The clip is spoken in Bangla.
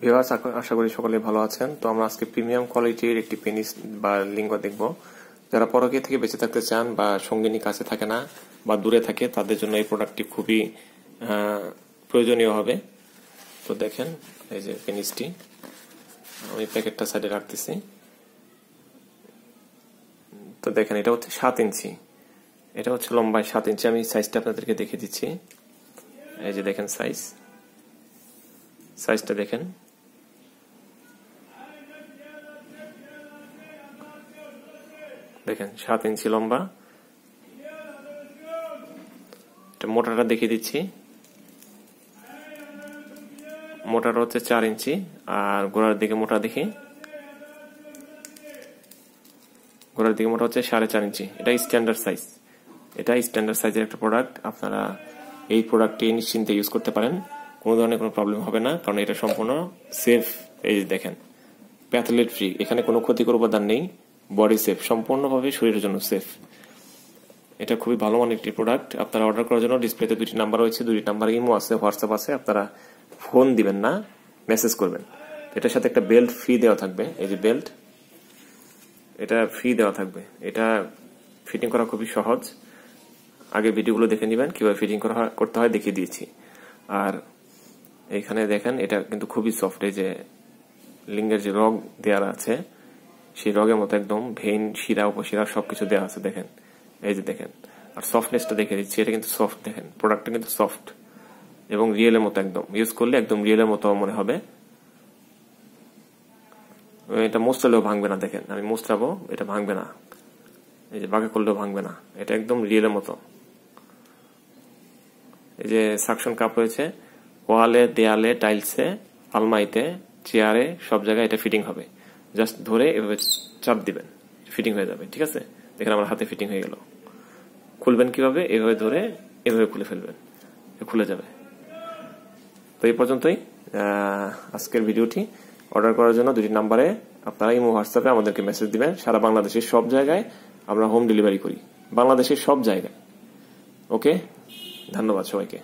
ভিউয়ার্স, আশা করি সকলে ভালো আছেন। তো আমরা আজকে প্রিমিয়াম কোয়ালিটির একটি পেনিস বা লিঙ্গ দেখব। যারা পরকীয়া থেকে বেঁচে থাকতে চান বা সঙ্গিনী কাছে থাকে না বা দূরে থাকে, তাদের জন্য এই প্রোডাক্টটি খুবই প্রয়োজনীয় হবে। তো দেখেন, এই যে পেনিসটি, আমি প্যাকেটটা সাইডে রাখতেছি। তো দেখেন, এটা হচ্ছে 7 ইঞ্চি, এটা হচ্ছে লম্বায় 7 ইঞ্চি। আমি সাইজটা আপনাদেরকে দেখে দিচ্ছি। এই যে দেখেন সাইজটা দেখেন। দেখেন 7 ইঞ্চি লম্বা। মোটাটা দেখিয়ে দিচ্ছি। মোটাটা হচ্ছে 4 ইঞ্চি, আর গোড়ার দিকে মোটা দেখি, গোড়ার দিকে মোটা হচ্ছে 4.5 ইঞ্চি। এটা স্ট্যান্ডার্ড সাইজ, এটা স্ট্যান্ডার্ড সাইজের একটা প্রোডাক্ট। আপনারা এই প্রোডাক্টটি নিশ্চিন্তে ইউজ করতে পারেন, কোনো ধরনের কোনো প্রবলেম হবে না, কারণ এটা সম্পূর্ণ সেফ। এই যে দেখেন, প্যাথোলেট ফ্রি, এখানে কোনো ক্ষতিকর উপাদান নেই, বডি সেফ, সম্পূর্ণভাবে শরীরের জন্য সেফ। এটা খুবই ভালো মানের একটি প্রোডাক্ট। আপনারা অর্ডার করার জন্য ডিসপ্লেতে 2টি নাম্বার রয়েছে, 2টি নাম্বার ইমো আছে, হোয়াটসঅ্যাপ আছে। আপনারা ফোন দিবেন না, মেসেজ করবেন। এটার সাথে একটা বেল্ট ফ্রি দেওয়া থাকবে। এই যে বেল্ট, এটা ফ্রি দেওয়া থাকবে। এটা ফিটিং করা খুবই সহজ। আগে ভিডিওগুলো দেখে নেবেন, কিভাবে ফিটিং করতে হয় দেখিয়ে দিয়েছি। আর এইখানে দেখেন, এটা কিন্তু খুবই সফট। এই যে লিঙ্গের যে রগ দেওয়া আছে, সেই রগের মতো একদম ভেইন, শিরা, উপশিরা সবকিছু দেওয়া আছে। দেখেন, এই যে দেখেন। আর সফটনেসটা দেখে দিচ্ছি, এটা কিন্তু সফট। দেখেন, প্রোডাক্টটা কিন্তু সফট এবং রিয়েলের মতো, একদম ইউজ করলে একদম রিয়েলের মতো মনে হবে। এটা মোস্টালেও ভাঙবে না। দেখেন, আমি মোস্টাবো, এটা ভাঙবে না। এই যে বাঁকা করলেও ভাঙবে না, এটা একদম রিয়েলের মতো। এই যে সাকশন কাপ রয়েছে, ওয়ালে, দেয়ালে, টাইলসে, আলমারিতে, চেয়ারে, সব জায়গায় এটা ফিটিং হবে। জাস্ট ধরে এভাবে চাপ দিবেন, ফিটিং হয়ে যাবে। ঠিক আছে, দেখেন আমার হাতে ফিটিং হয়ে গেল। খুলবেন কিভাবে? এভাবে ধরে এভাবে খুলে ফেলবেন, খুলে যাবে। তো এই পর্যন্তই আজকের ভিডিওটি। অর্ডার করার জন্য 2টি নাম্বারে আপনারা ইমো, হোয়াটসঅ্যাপে আমাদেরকে মেসেজ দিবেন। সারা বাংলাদেশের সব জায়গায় আমরা হোম ডেলিভারি করি, বাংলাদেশের সব জায়গায়। ওকে, ধন্যবাদ সবাইকে।